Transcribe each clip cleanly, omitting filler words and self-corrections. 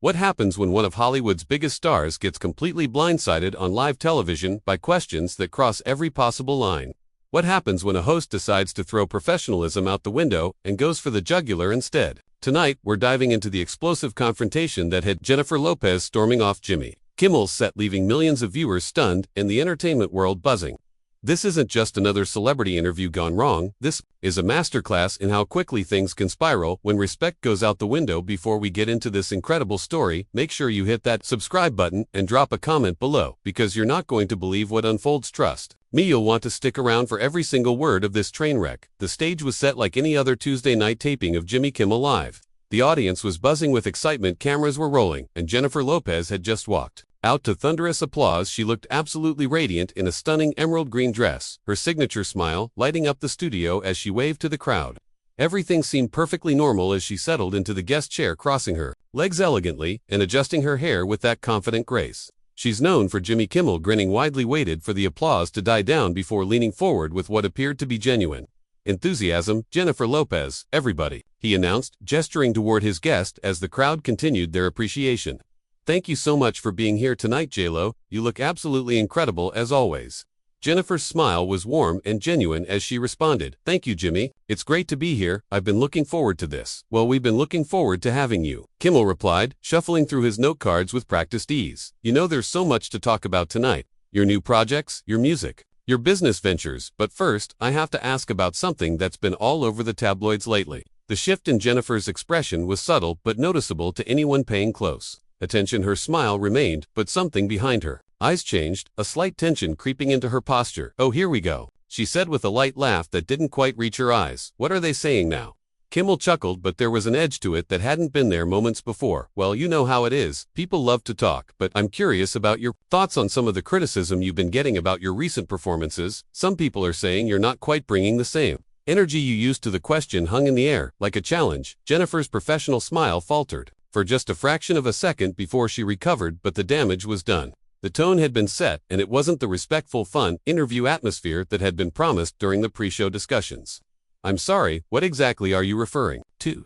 What happens when one of Hollywood's biggest stars gets completely blindsided on live television by questions that cross every possible line? What happens when a host decides to throw professionalism out the window and goes for the jugular instead? Tonight, we're diving into the explosive confrontation that had Jennifer Lopez storming off Jimmy Kimmel's set, leaving millions of viewers stunned and the entertainment world buzzing. This isn't just another celebrity interview gone wrong. This is a masterclass in how quickly things can spiral when respect goes out the window. Before we get into this incredible story, make sure you hit that subscribe button and drop a comment below, because you're not going to believe what unfolds. Trust me, you'll want to stick around for every single word of this train wreck. The stage was set like any other Tuesday night taping of Jimmy Kimmel Live. The audience was buzzing with excitement, cameras were rolling, and Jennifer Lopez had just walked out to thunderous applause. She looked absolutely radiant in a stunning emerald green dress, her signature smile lighting up the studio as she waved to the crowd. Everything seemed perfectly normal as she settled into the guest chair, crossing her legs elegantly and adjusting her hair with that confident grace she's known for. Jimmy Kimmel, grinning widely, waited for the applause to die down before leaning forward with what appeared to be genuine enthusiasm. "Jennifer Lopez, everybody," he announced, gesturing toward his guest as the crowd continued their appreciation. "Thank you so much for being here tonight, J-Lo. You look absolutely incredible as always." Jennifer's smile was warm and genuine as she responded, "Thank you, Jimmy. It's great to be here. I've been looking forward to this." "Well, we've been looking forward to having you," Kimmel replied, shuffling through his note cards with practiced ease. "You know, there's so much to talk about tonight. Your new projects, your music, your business ventures. But first, I have to ask about something that's been all over the tabloids lately." The shift in Jennifer's expression was subtle but noticeable to anyone paying close attention. Her smile remained, but something behind her eyes changed, a slight tension creeping into her posture. "Oh, here we go," she said with a light laugh that didn't quite reach her eyes. "What are they saying now?" Kimmel chuckled, but there was an edge to it that hadn't been there moments before. "Well, you know how it is. People love to talk, but I'm curious about your thoughts on some of the criticism you've been getting about your recent performances. Some people are saying you're not quite bringing the same energy you used to." The question hung in the air, like a challenge. Jennifer's professional smile faltered for just a fraction of a second before she recovered, but the damage was done. The tone had been set, and it wasn't the respectful, fun interview atmosphere that had been promised during the pre-show discussions. "I'm sorry, what exactly are you referring to?"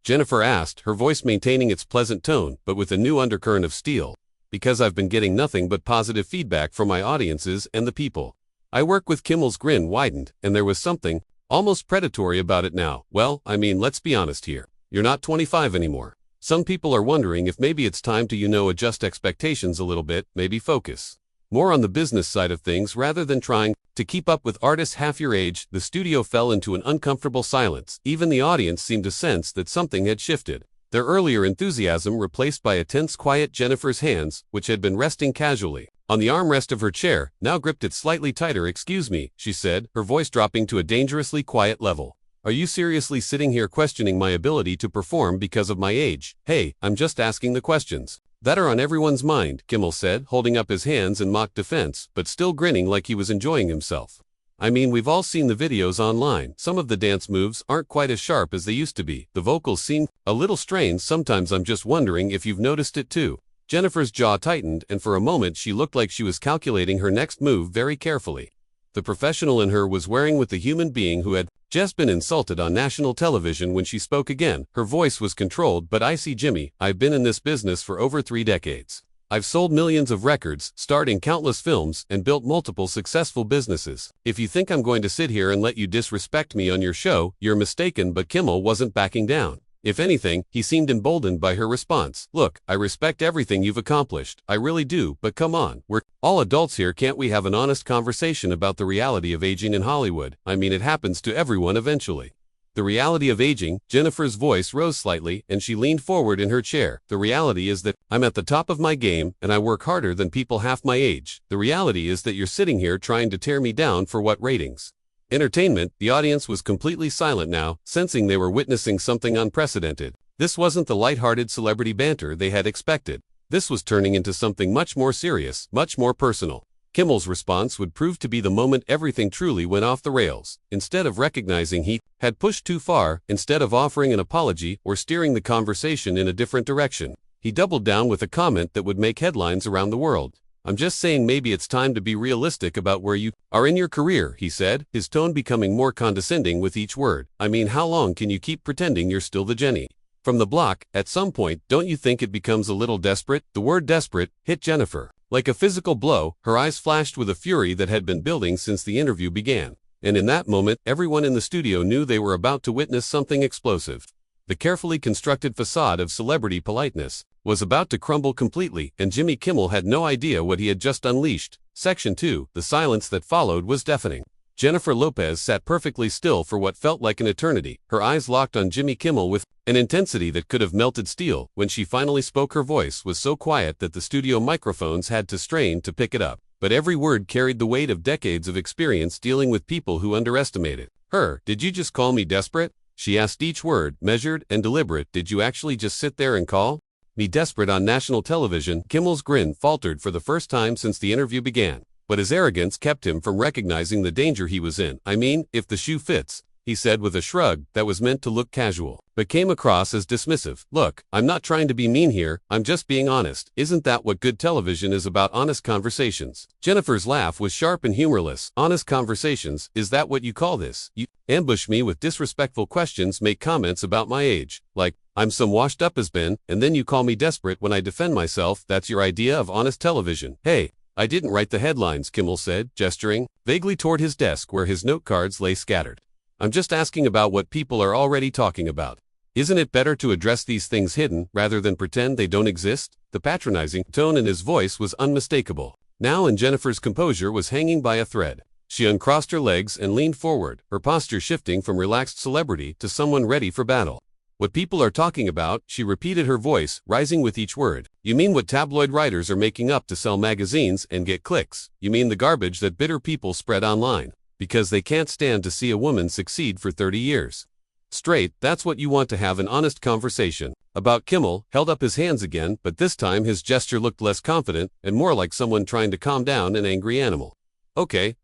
Jennifer asked, her voice maintaining its pleasant tone, but with a new undercurrent of steel. "Because I've been getting nothing but positive feedback from my audiences and the people I work with." Kimmel's grin widened, and there was something almost predatory about it now. "Well, I mean, let's be honest here. You're not 25 anymore. Some people are wondering if maybe it's time to, adjust expectations a little bit, maybe focus more on the business side of things rather than trying to keep up with artists half your age." The studio fell into an uncomfortable silence. Even the audience seemed to sense that something had shifted. Their earlier enthusiasm replaced by a tense quiet. Jennifer's hands, which had been resting casually on the armrest of her chair, now gripped it slightly tighter. "Excuse me," she said, her voice dropping to a dangerously quiet level. "Are you seriously sitting here questioning my ability to perform because of my age?" "Hey, I'm just asking the questions that are on everyone's mind," Kimmel said, holding up his hands in mock defense, but still grinning like he was enjoying himself. "I mean, we've all seen the videos online. Some of the dance moves aren't quite as sharp as they used to be. The vocals seem a little strained sometimes. I'm just wondering if you've noticed it too." Jennifer's jaw tightened, and for a moment she looked like she was calculating her next move very carefully. The professional in her was wearing with the human being who had just been insulted on national television. When she spoke again, her voice was controlled but icy. "Jimmy, I've been in this business for over 3 decades. I've sold millions of records, starred in countless films, and built multiple successful businesses. If you think I'm going to sit here and let you disrespect me on your show, you're mistaken." But Kimmel wasn't backing down. If anything, he seemed emboldened by her response. "Look, I respect everything you've accomplished. I really do, but come on. We're all adults here. Can't we have an honest conversation about the reality of aging in Hollywood? I mean, it happens to everyone eventually." "The reality of aging?" Jennifer's voice rose slightly, and she leaned forward in her chair. "The reality is that I'm at the top of my game, and I work harder than people half my age. The reality is that you're sitting here trying to tear me down for what? Ratings? Entertainment?" The audience was completely silent now, sensing they were witnessing something unprecedented. This wasn't the lighthearted celebrity banter they had expected. This was turning into something much more serious, much more personal. Kimmel's response would prove to be the moment everything truly went off the rails. Instead of recognizing he had pushed too far, instead of offering an apology or steering the conversation in a different direction, he doubled down with a comment that would make headlines around the world. "I'm just saying maybe it's time to be realistic about where you are in your career," he said, his tone becoming more condescending with each word. "I mean, how long can you keep pretending you're still the Jenny From the block, at some point, don't you think it becomes a little desperate? The word desperate hit Jennifer. Like a physical blow, her eyes flashed with a fury that had been building since the interview began. And in that moment, everyone in the studio knew they were about to witness something explosive. The carefully constructed facade of celebrity politeness was about to crumble completely, and Jimmy Kimmel had no idea what he had just unleashed. Section 2, the silence that followed was deafening. Jennifer Lopez sat perfectly still for what felt like an eternity, her eyes locked on Jimmy Kimmel with an intensity that could have melted steel. When she finally spoke, her voice was so quiet that the studio microphones had to strain to pick it up. But every word carried the weight of decades of experience dealing with people who underestimated her. Did you just call me desperate? She asked, each word measured and deliberate. Did you actually just sit there and call me desperate on national television? Kimmel's grin faltered for the first time since the interview began. But his arrogance kept him from recognizing the danger he was in. I mean, if the shoe fits, he said with a shrug that was meant to look casual, but came across as dismissive. Look, I'm not trying to be mean here, I'm just being honest. Isn't that what good television is about? Honest conversations. Jennifer's laugh was sharp and humorless. Honest conversations, is that what you call this? You ambush me with disrespectful questions, make comments about my age, like I'm some washed up has-been, and then you call me desperate when I defend myself. That's your idea of honest television? Hey, I didn't write the headlines, Kimmel said, gesturing vaguely toward his desk where his note cards lay scattered. I'm just asking about what people are already talking about. Isn't it better to address these things hidden rather than pretend they don't exist? The patronizing tone in his voice was unmistakable. Now, and Jennifer's composure was hanging by a thread. She uncrossed her legs and leaned forward, her posture shifting from relaxed celebrity to someone ready for battle. What people are talking about, she repeated, her voice rising with each word. You mean what tabloid writers are making up to sell magazines and get clicks? You mean the garbage that bitter people spread online because they can't stand to see a woman succeed for 30 years straight? That's what you want to have an honest conversation about? Kimmel held up his hands again, but this time his gesture looked less confident and more like someone trying to calm down an angry animal. Okay,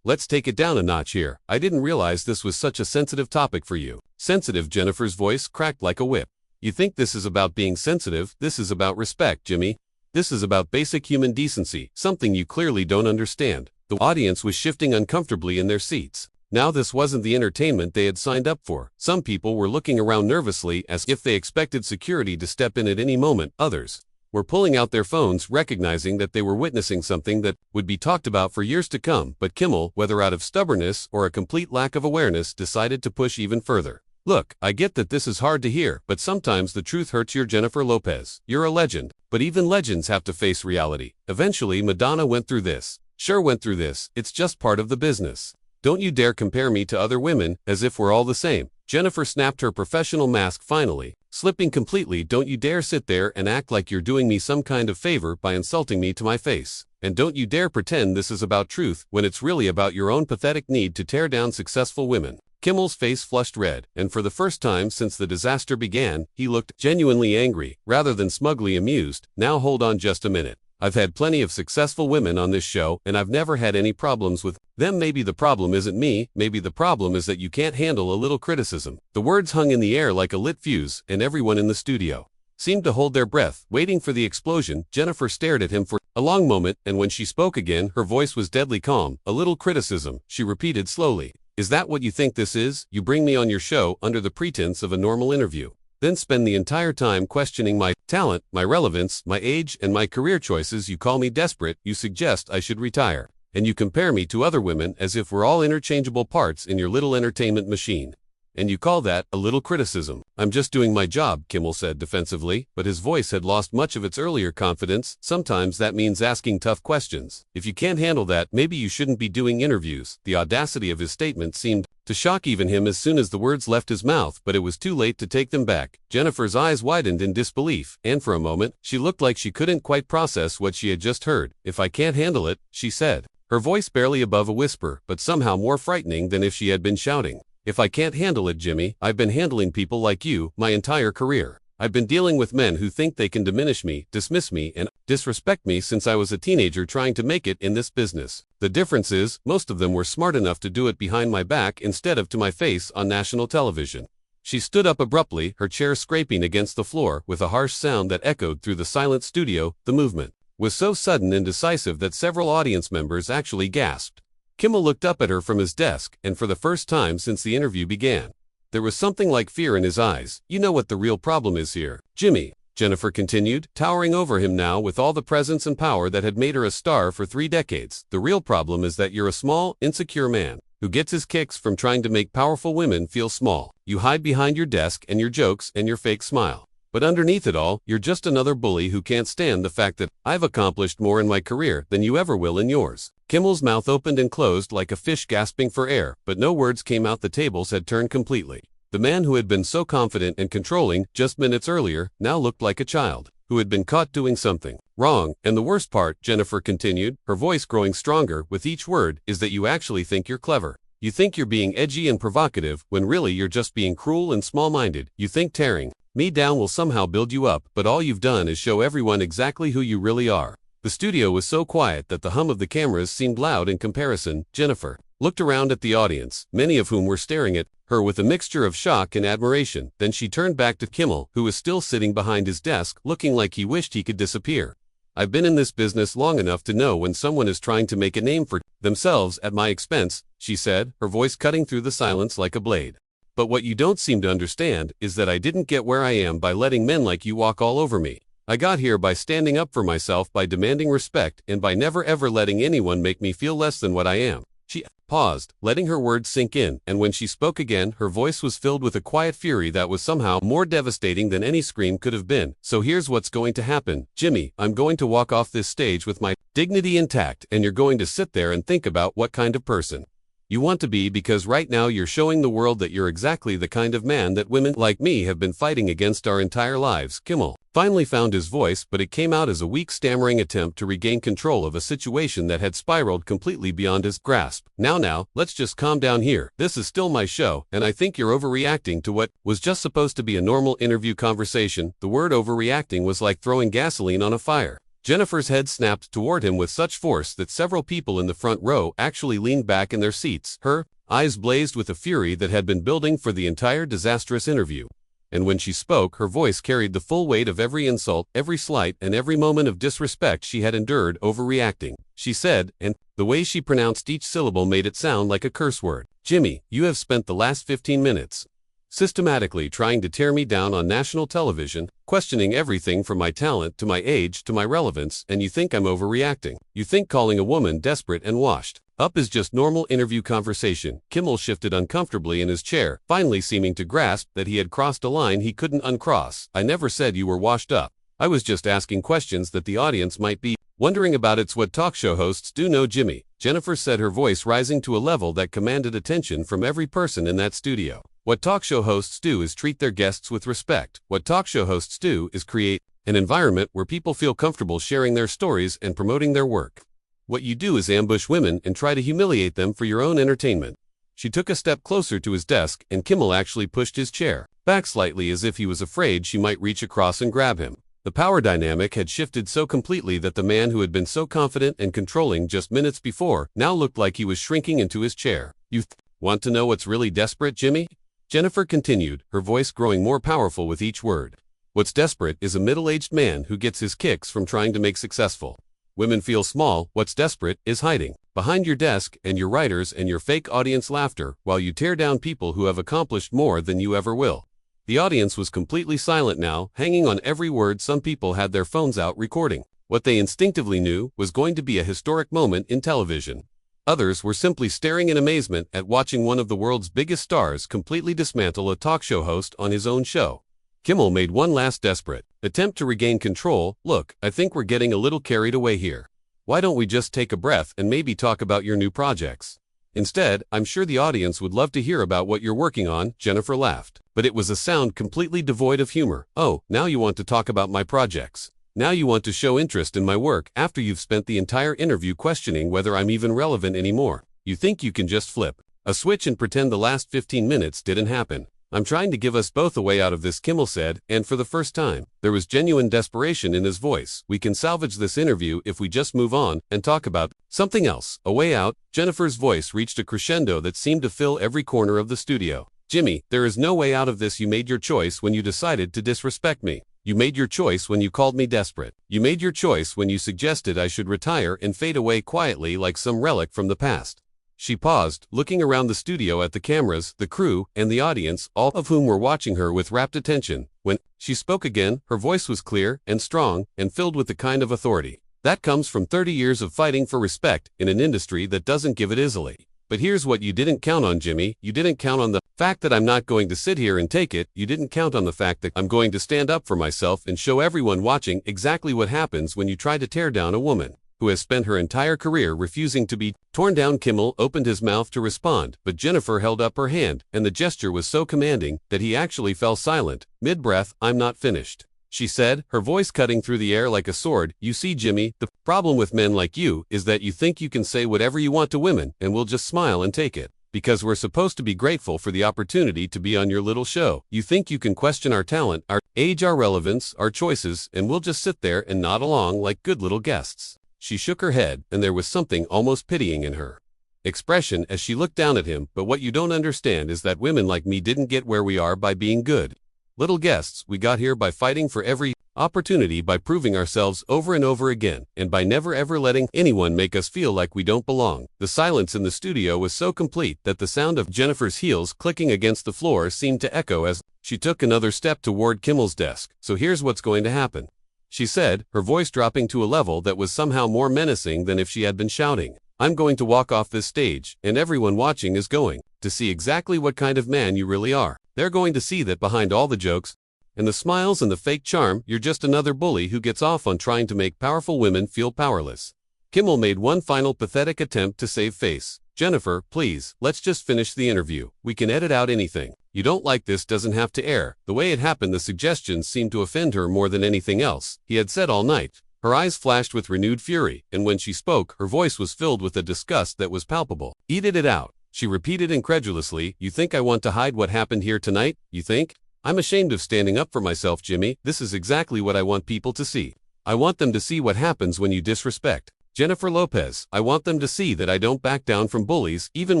let's take it down a notch here. I didn't realize this was such a sensitive topic for you. Sensitive? Jennifer's voice cracked like a whip. You think this is about being sensitive? This is about respect, Jimmy. This is about basic human decency, something you clearly don't understand. The audience was shifting uncomfortably in their seats. Now this wasn't the entertainment they had signed up for. Some people were looking around nervously as if they expected security to step in at any moment. Others were pulling out their phones, recognizing that they were witnessing something that would be talked about for years to come. But Kimmel, whether out of stubbornness or a complete lack of awareness, decided to push even further. Look, I get that this is hard to hear, but sometimes the truth hurts. You're Jennifer Lopez. You're a legend. But even legends have to face reality. Eventually, Madonna went through this. Cher went through this. It's just part of the business. Don't you dare compare me to other women, as if we're all the same. Jennifer snapped her professional mask finally, slipping completely. Don't you dare sit there and act like you're doing me some kind of favor by insulting me to my face. And don't you dare pretend this is about truth when it's really about your own pathetic need to tear down successful women. Kimmel's face flushed red, and for the first time since the disaster began, he looked genuinely angry, rather than smugly amused. Now hold on just a minute. I've had plenty of successful women on this show, and I've never had any problems with them. Maybe the problem isn't me, maybe the problem is that you can't handle a little criticism. The words hung in the air like a lit fuse, and everyone in the studio seemed to hold their breath, waiting for the explosion. Jennifer stared at him for a long moment, and when she spoke again, her voice was deadly calm. A little criticism, she repeated slowly. Is that what you think this is? You bring me on your show under the pretense of a normal interview, then spend the entire time questioning my talent, my relevance, my age, and my career choices. You call me desperate, you suggest I should retire, and you compare me to other women as if we're all interchangeable parts in your little entertainment machine. And you call that a little criticism? I'm just doing my job, Kimmel said defensively, but his voice had lost much of its earlier confidence. Sometimes that means asking tough questions. If you can't handle that, maybe you shouldn't be doing interviews. The audacity of his statement seemed to shock even him as soon as the words left his mouth, but it was too late to take them back. Jennifer's eyes widened in disbelief, and for a moment, she looked like she couldn't quite process what she had just heard. If I can't handle it, she said, her voice barely above a whisper, but somehow more frightening than if she had been shouting. If I can't handle it, Jimmy, I've been handling people like you my entire career. I've been dealing with men who think they can diminish me, dismiss me, and disrespect me since I was a teenager trying to make it in this business. The difference is, most of them were smart enough to do it behind my back instead of to my face on national television. She stood up abruptly, her chair scraping against the floor with a harsh sound that echoed through the silent studio. The movement was so sudden and decisive that several audience members actually gasped. Kimmel looked up at her from his desk, and for the first time since the interview began, There was something like fear in his eyes. You know what the real problem is here, Jimmy, Jennifer continued, towering over him now with all the presence and power that had made her a star for 3 decades. The real problem is that you're a small, insecure man who gets his kicks from trying to make powerful women feel small. You hide behind your desk and your jokes and your fake smile. But underneath it all, you're just another bully who can't stand the fact that I've accomplished more in my career than you ever will in yours. Kimmel's mouth opened and closed like a fish gasping for air, but no words came out. The tables had turned completely. The man who had been so confident and controlling just minutes earlier now looked like a child who had been caught doing something wrong. And the worst part, Jennifer continued, her voice growing stronger with each word, is that you actually think you're clever. You think you're being edgy and provocative when really you're just being cruel and small-minded. You think tearing me down will somehow build you up, but all you've done is show everyone exactly who you really are. The studio was so quiet that the hum of the cameras seemed loud in comparison. Jennifer looked around at the audience, many of whom were staring at her with a mixture of shock and admiration. Then she turned back to Kimmel, who was still sitting behind his desk, looking like he wished he could disappear. I've been in this business long enough to know when someone is trying to make a name for themselves at my expense, she said, her voice cutting through the silence like a blade. But what you don't seem to understand is that I didn't get where I am by letting men like you walk all over me. I got here by standing up for myself, by demanding respect, and by never ever letting anyone make me feel less than what I am. She paused, letting her words sink in, and when she spoke again, her voice was filled with a quiet fury that was somehow more devastating than any scream could have been. So here's what's going to happen, Jimmy. I'm going to walk off this stage with my dignity intact, and you're going to sit there and think about what kind of person you want to be, because right now you're showing the world that you're exactly the kind of man that women like me have been fighting against our entire lives. Kimmel finally found his voice, but it came out as a weak, stammering attempt to regain control of a situation that had spiraled completely beyond his grasp. Now, let's just calm down here. This is still my show, and I think you're overreacting to what was just supposed to be a normal interview conversation. The word overreacting was like throwing gasoline on a fire. Jennifer's head snapped toward him with such force that several people in the front row actually leaned back in their seats. Her eyes blazed with a fury that had been building for the entire disastrous interview. And when she spoke, her voice carried the full weight of every insult, every slight, and every moment of disrespect she had endured. Overreacting, she said, and the way she pronounced each syllable made it sound like a curse word. Jimmy, you have spent the last 15 minutes systematically trying to tear me down on national television, questioning everything from my talent to my age to my relevance, and you think I'm overreacting. You think calling a woman desperate and washed up is just normal interview conversation. Kimmel shifted uncomfortably in his chair, finally seeming to grasp that he had crossed a line he couldn't uncross. I never said you were washed up. I was just asking questions that the audience might be wondering about. It's what talk show hosts do. No, Jimmy, Jennifer said, her voice rising to a level that commanded attention from every person in that studio. What talk show hosts do is treat their guests with respect. What talk show hosts do is create an environment where people feel comfortable sharing their stories and promoting their work. What you do is ambush women and try to humiliate them for your own entertainment. She took a step closer to his desk, and Kimmel actually pushed his chair back slightly as if he was afraid she might reach across and grab him. The power dynamic had shifted so completely that the man who had been so confident and controlling just minutes before now looked like he was shrinking into his chair. You want to know what's really desperate, Jimmy? Jennifer continued, her voice growing more powerful with each word. What's desperate is a middle-aged man who gets his kicks from trying to make successful women feel small. What's desperate is hiding behind your desk and your writers and your fake audience laughter while you tear down people who have accomplished more than you ever will. The audience was completely silent now, hanging on every word. Some people had their phones out recording what they instinctively knew was going to be a historic moment in television. Others were simply staring in amazement at watching one of the world's biggest stars completely dismantle a talk show host on his own show. Kimmel made one last desperate attempt to regain control. Look, I think we're getting a little carried away here. Why don't we just take a breath and maybe talk about your new projects? Instead, I'm sure the audience would love to hear about what you're working on. Jennifer laughed, but it was a sound completely devoid of humor. Oh, now you want to talk about my projects. Now you want to show interest in my work after you've spent the entire interview questioning whether I'm even relevant anymore. You think you can just flip a switch and pretend the last 15 minutes didn't happen. I'm trying to give us both a way out of this, Kimmel said, and for the first time, there was genuine desperation in his voice. We can salvage this interview if we just move on and talk about something else. A way out? Jennifer's voice reached a crescendo that seemed to fill every corner of the studio. Jimmy, there is no way out of this. You made your choice when you decided to disrespect me. You made your choice when you called me desperate. You made your choice when you suggested I should retire and fade away quietly like some relic from the past. She paused, looking around the studio at the cameras, the crew, and the audience, all of whom were watching her with rapt attention. When she spoke again, her voice was clear and strong and filled with the kind of authority that comes from 30 years of fighting for respect in an industry that doesn't give it easily. But here's what you didn't count on, Jimmy. You didn't count on the fact that I'm not going to sit here and take it. You didn't count on the fact that I'm going to stand up for myself and show everyone watching exactly what happens when you try to tear down a woman who has spent her entire career refusing to be torn down. Kimmel opened his mouth to respond, but Jennifer held up her hand, and the gesture was so commanding that he actually fell silent. Mid-breath, "I'm not finished," she said, her voice cutting through the air like a sword. "You see, Jimmy, the problem with men like you is that you think you can say whatever you want to women and we'll just smile and take it. Because we're supposed to be grateful for the opportunity to be on your little show. You think you can question our talent, our age, our relevance, our choices, and we'll just sit there and nod along like good little guests." She shook her head, and there was something almost pitying in her expression as she looked down at him. "But what you don't understand is that women like me didn't get where we are by being good little guests. We got here by fighting for every opportunity, by proving ourselves over and over again, and by never ever letting anyone make us feel like we don't belong." The silence in the studio was so complete that the sound of Jennifer's heels clicking against the floor seemed to echo as she took another step toward Kimmel's desk. "So here's what's going to happen," she said, her voice dropping to a level that was somehow more menacing than if she had been shouting. "I'm going to walk off this stage, and everyone watching is going to see exactly what kind of man you really are. They're going to see that behind all the jokes and the smiles and the fake charm, you're just another bully who gets off on trying to make powerful women feel powerless." Kimmel made one final pathetic attempt to save face. "Jennifer, please, let's just finish the interview. We can edit out anything you don't like. This doesn't have to air." The way it happened, the suggestions seemed to offend her more than anything else he had said all night. Her eyes flashed with renewed fury, and when she spoke, her voice was filled with a disgust that was palpable. "Edit it out," she repeated incredulously. "You think I want to hide what happened here tonight? You think? I'm ashamed of standing up for myself, Jimmy. This is exactly what I want people to see. I want them to see what happens when you disrespect Jennifer Lopez. I want them to see that I don't back down from bullies, even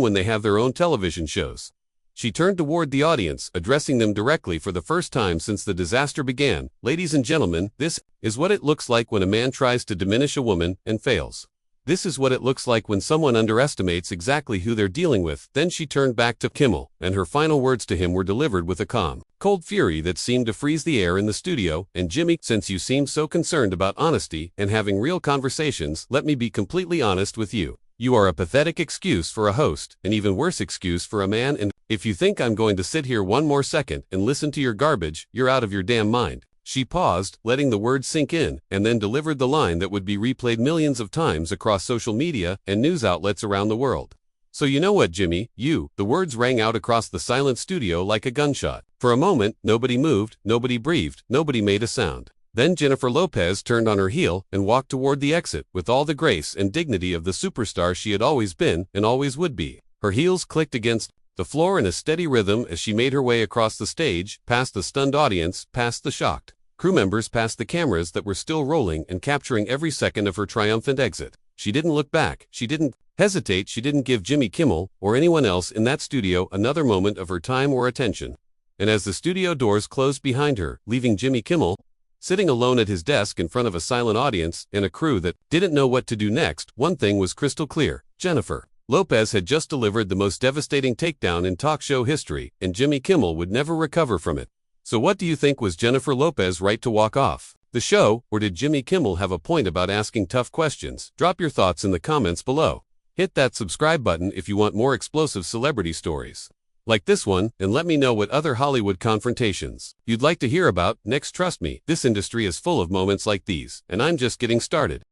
when they have their own television shows." She turned toward the audience, addressing them directly for the first time since the disaster began. "Ladies and gentlemen, this is what it looks like when a man tries to diminish a woman and fails. This is what it looks like when someone underestimates exactly who they're dealing with." Then she turned back to Kimmel, and her final words to him were delivered with a calm, cold fury that seemed to freeze the air in the studio. "And Jimmy, since you seem so concerned about honesty and having real conversations, let me be completely honest with you. You are a pathetic excuse for a host, an even worse excuse for a man, and if you think I'm going to sit here one more second and listen to your garbage, you're out of your damn mind." She paused, letting the words sink in, and then delivered the line that would be replayed millions of times across social media and news outlets around the world. "So you know what, Jimmy, The words rang out across the silent studio like a gunshot. For a moment, nobody moved, nobody breathed, nobody made a sound. Then Jennifer Lopez turned on her heel and walked toward the exit with all the grace and dignity of the superstar she had always been and always would be. Her heels clicked against the floor in a steady rhythm as she made her way across the stage, past the stunned audience, past the shocked crew members, past the cameras that were still rolling and capturing every second of her triumphant exit. She didn't look back. She didn't hesitate. She didn't give Jimmy Kimmel or anyone else in that studio another moment of her time or attention. And as the studio doors closed behind her, leaving Jimmy Kimmel sitting alone at his desk in front of a silent audience and a crew that didn't know what to do next, one thing was crystal clear. Jennifer Lopez had just delivered the most devastating takedown in talk show history, and Jimmy Kimmel would never recover from it. So what do you think? Was Jennifer Lopez right to walk off the show, or did Jimmy Kimmel have a point about asking tough questions? Drop your thoughts in the comments below. Hit that subscribe button if you want more explosive celebrity stories like this one, and let me know what other Hollywood confrontations you'd like to hear about next. Trust me, this industry is full of moments like these, and I'm just getting started.